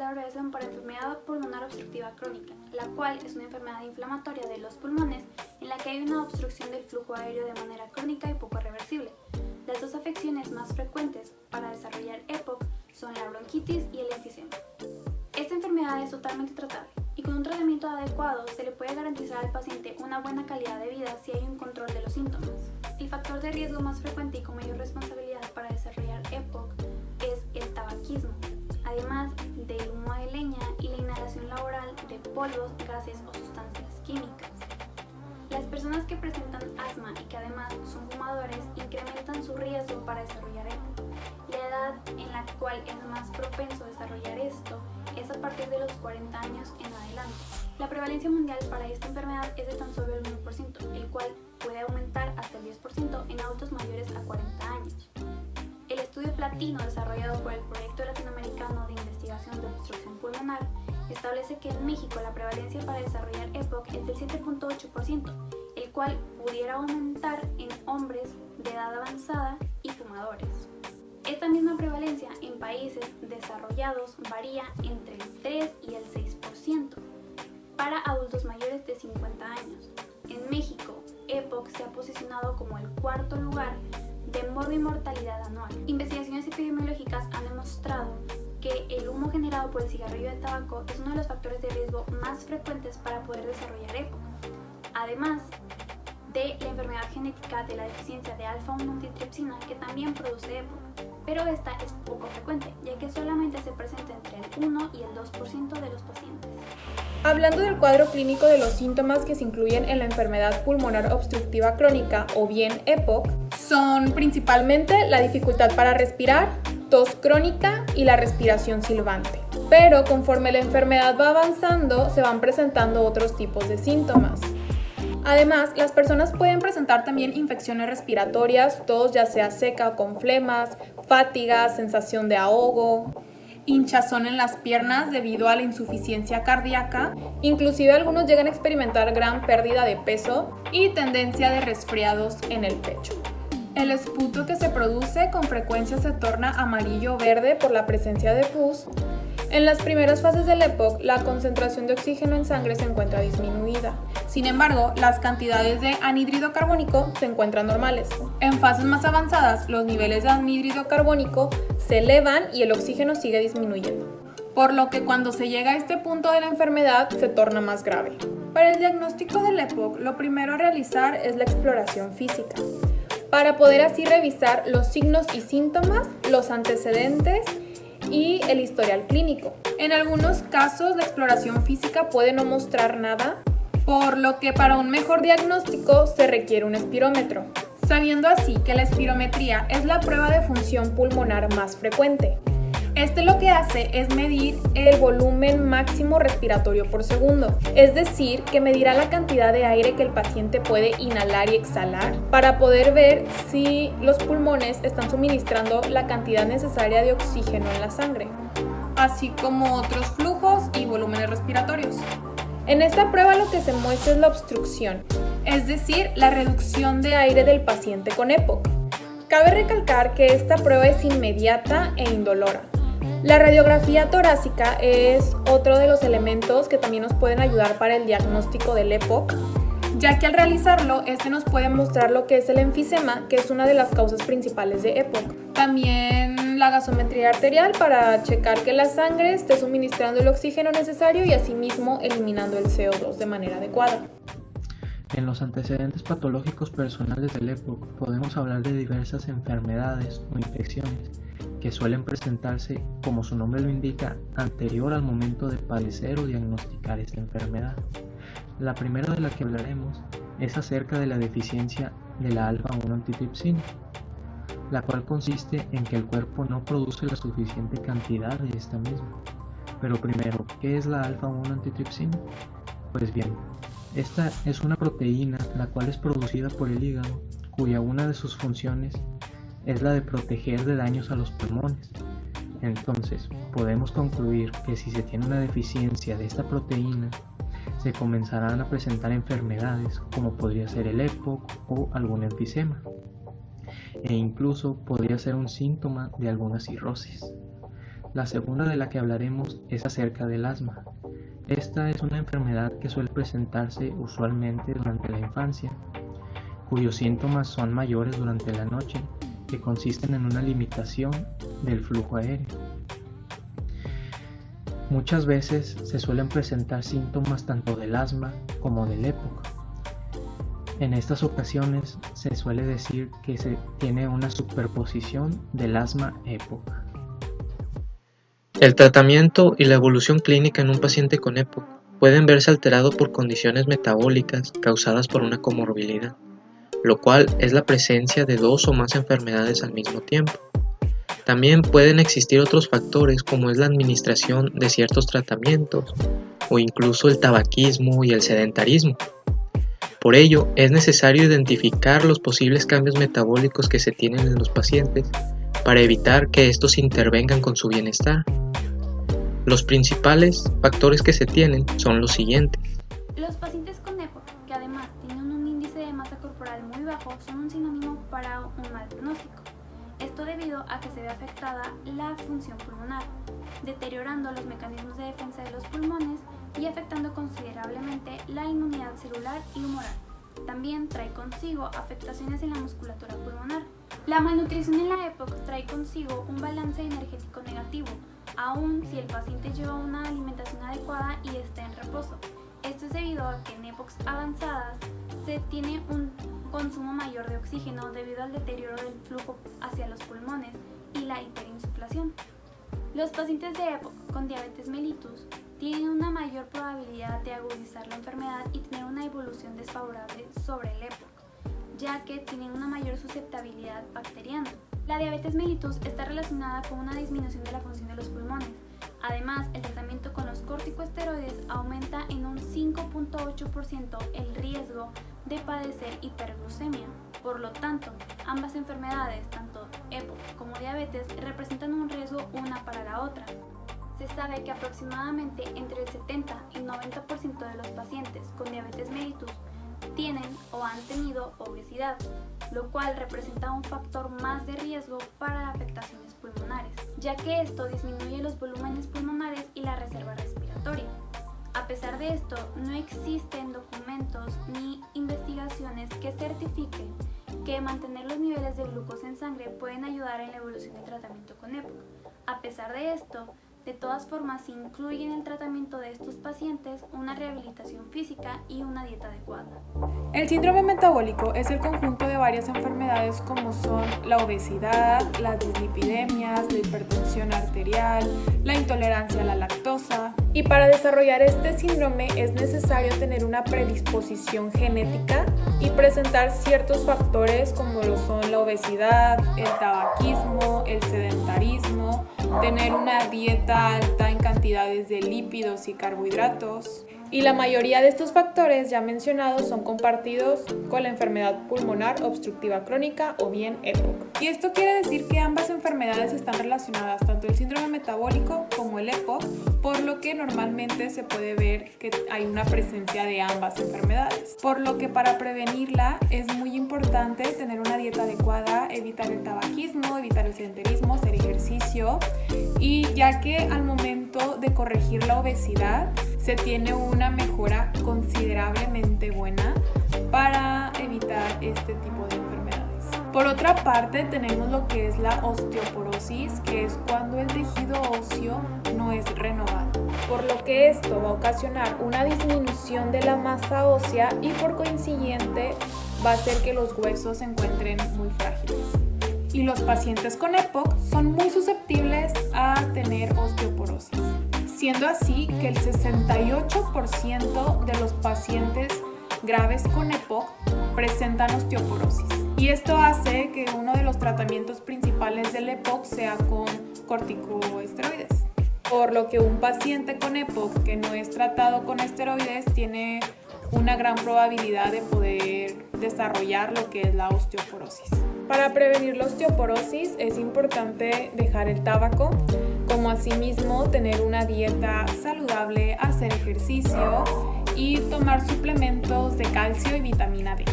la abreviación para enfermedad pulmonar obstructiva crónica, la cual es una enfermedad inflamatoria de los pulmones en la que hay una obstrucción del flujo aéreo de manera crónica y poco reversible. Las dos afecciones más frecuentes para desarrollar EPOC son la bronquitis y el enfisema. Esta enfermedad es totalmente tratable y con un tratamiento adecuado se le puede garantizar al paciente una buena calidad de vida si hay un control de los síntomas. El factor de riesgo más frecuente y con mayor responsabilidad para desarrollar EPOC es el tabaquismo, además del humo de leña y la inhalación laboral de polvos, gases o sustancias químicas. Las personas que presentan asma y que además son fumadores incrementan su riesgo para desarrollar EPOC. La edad en la cual es más propenso a desarrollar esto es a partir de los 40 años en adelante. La prevalencia mundial para esta enfermedad es de tan solo el 1%, el cual puede aumentar hasta el 10% en adultos mayores a 40 años. El estudio platino desarrollado por el Proyecto Latinoamericano de Investigación de Obstrucción Pulmonar establece que en México la prevalencia para desarrollar EPOC es del 7.8%, el cual pudiera aumentar en hombres de edad avanzada y fumadores. Esta misma prevalencia en países desarrollados varía entre el 3 y el 6% para adultos mayores de 50 años. En México, EPOC se ha posicionado como el cuarto lugar de morbi-mortalidad anual. Investigaciones epidemiológicas han demostrado que el humo generado por el cigarrillo de tabaco es uno de los factores de riesgo más frecuentes para poder desarrollar EPOC, además de la enfermedad genética de la deficiencia de alfa-1 antitrypsina que también produce EPOC, pero esta es poco frecuente, ya que solamente se presenta entre el 1 y el 2% de los pacientes. Hablando del cuadro clínico de los síntomas que se incluyen en la enfermedad pulmonar obstructiva crónica o bien EPOC, son principalmente la dificultad para respirar, tos crónica y la respiración silbante. Pero conforme la enfermedad va avanzando, se van presentando otros tipos de síntomas. Además, las personas pueden presentar también infecciones respiratorias, tos ya sea seca o con flemas, fatiga, sensación de ahogo, hinchazón en las piernas debido a la insuficiencia cardíaca, inclusive algunos llegan a experimentar gran pérdida de peso y tendencia de resfriados en el pecho. El esputo que se produce con frecuencia se torna amarillo o verde por la presencia de pus. En las primeras fases del EPOC, la concentración de oxígeno en sangre se encuentra disminuida. Sin embargo, las cantidades de anhídrido carbónico se encuentran normales. En fases más avanzadas, los niveles de anhídrido carbónico se elevan y el oxígeno sigue disminuyendo, por lo que cuando se llega a este punto de la enfermedad se torna más grave. Para el diagnóstico del EPOC, lo primero a realizar es la exploración física, para poder así revisar los signos y síntomas, los antecedentes y el historial clínico. En algunos casos la exploración física puede no mostrar nada, por lo que para un mejor diagnóstico se requiere un espirómetro, sabiendo así que la espirometría es la prueba de función pulmonar más frecuente. Este lo que hace es medir el volumen máximo respiratorio por segundo, es decir, que medirá la cantidad de aire que el paciente puede inhalar y exhalar para poder ver si los pulmones están suministrando la cantidad necesaria de oxígeno en la sangre, así como otros flujos y volúmenes respiratorios. En esta prueba lo que se muestra es la obstrucción, es decir, la reducción de aire del paciente con EPOC. Cabe recalcar que esta prueba es inmediata e indolora. La radiografía torácica es otro de los elementos que también nos pueden ayudar para el diagnóstico del EPOC, ya que al realizarlo, este nos puede mostrar lo que es el enfisema, que es una de las causas principales de EPOC. También la gasometría arterial para checar que la sangre esté suministrando el oxígeno necesario y asimismo eliminando el CO2 de manera adecuada. En los antecedentes patológicos personales del EPOC podemos hablar de diversas enfermedades o infecciones que suelen presentarse, como su nombre lo indica, anterior al momento de padecer o diagnosticar esta enfermedad. La primera de la que hablaremos es acerca de la deficiencia de la alfa-1 antitrypsina, la cual consiste en que el cuerpo no produce la suficiente cantidad de esta misma. Pero primero, ¿qué es la alfa-1 antitrypsina? Pues bien, esta es una proteína la cual es producida por el hígado, cuya una de sus funciones es la de proteger de daños a los pulmones. Entonces, podemos concluir que si se tiene una deficiencia de esta proteína, se comenzarán a presentar enfermedades como podría ser el EPOC o algún enfisema, e incluso podría ser un síntoma de alguna cirrosis. La segunda de la que hablaremos es acerca del asma. Esta es una enfermedad que suele presentarse usualmente durante la infancia, cuyos síntomas son mayores durante la noche, que consisten en una limitación del flujo aéreo. Muchas veces se suelen presentar síntomas tanto del asma como del EPOC. En estas ocasiones se suele decir que se tiene una superposición del asma-EPOC. El tratamiento y la evolución clínica en un paciente con EPOC pueden verse alterados por condiciones metabólicas causadas por una comorbilidad, lo cual es la presencia de dos o más enfermedades al mismo tiempo. También pueden existir otros factores como es la administración de ciertos tratamientos o incluso el tabaquismo y el sedentarismo. Por ello, es necesario identificar los posibles cambios metabólicos que se tienen en los pacientes para evitar que estos intervengan con su bienestar. Los principales factores que se tienen son los siguientes. Los pacientes con EPOC, que además tienen un índice de masa corporal muy bajo, son un sinónimo para un mal pronóstico. Esto debido a que se ve afectada la función pulmonar, deteriorando los mecanismos de defensa de los pulmones y afectando considerablemente la inmunidad celular y humoral. También trae consigo afectaciones en la musculatura pulmonar. La malnutrición en la EPOC trae consigo un balance energético negativo, aun si el paciente lleva una alimentación adecuada y está en reposo. Esto es debido a que en EPOCs avanzadas se tiene un consumo mayor de oxígeno debido al deterioro del flujo hacia los pulmones y la hiperinsuflación. Los pacientes de EPOC con diabetes mellitus tienen una mayor probabilidad de agudizar la enfermedad y tener una evolución desfavorable sobre el EPOC, ya que tienen una mayor susceptibilidad bacteriana. La diabetes mellitus está relacionada con una disminución de la función de los pulmones. Además, el tratamiento con los corticosteroides aumenta en un 5.8% el riesgo de padecer hiperglucemia. Por lo tanto, ambas enfermedades, tanto EPOC como diabetes, representan un riesgo una para la otra. Se sabe que aproximadamente entre el 70 y 90% de los pacientes con diabetes mellitus tienen o han tenido obesidad, lo cual representa un factor más de riesgo para afectaciones pulmonares, ya que esto disminuye los volúmenes pulmonares y la reserva respiratoria. A pesar de esto, no existen documentos ni investigaciones que certifiquen que mantener los niveles de glucosa en sangre pueden ayudar en la evolución del tratamiento con EPOC. A pesar de esto, de todas formas, se incluye en el tratamiento de estos pacientes una rehabilitación física y una dieta adecuada. El síndrome metabólico es el conjunto de varias enfermedades como son la obesidad, las dislipidemias, la hipertensión arterial, la intolerancia a la lactosa. Y para desarrollar este síndrome es necesario tener una predisposición genética y presentar ciertos factores como lo son la obesidad, el tabaquismo, el sedentarismo, tener una dieta alta en cantidades de lípidos y carbohidratos. Y la mayoría de estos factores ya mencionados son compartidos con la enfermedad pulmonar obstructiva crónica o bien EPOC. Y esto quiere decir que ambas enfermedades están relacionadas, tanto el síndrome metabólico como el EPOC, por lo que normalmente se puede ver que hay una presencia de ambas enfermedades. Por lo que para prevenirla es muy importante tener una dieta adecuada, evitar el tabaquismo, evitar el sedentarismo, hacer ejercicio, y ya que al momento de corregir la obesidad se tiene una mejora considerablemente buena para evitar este tipo de enfermedades. Por otra parte, tenemos lo que es la osteoporosis, que es cuando el tejido óseo no es renovado, por lo que esto va a ocasionar una disminución de la masa ósea y por consiguiente va a hacer que los huesos se encuentren muy frágiles. Y los pacientes con EPOC son muy susceptibles a tener osteoporosis, siendo así que el 68% de los pacientes graves con EPOC presentan osteoporosis. Y esto hace que uno de los tratamientos principales del EPOC sea con corticosteroides. Por lo que un paciente con EPOC que no es tratado con esteroides tiene una gran probabilidad de poder desarrollar lo que es la osteoporosis. Para prevenir la osteoporosis es importante dejar el tabaco, como asimismo tener una dieta saludable, hacer ejercicio y tomar suplementos de calcio y vitamina D.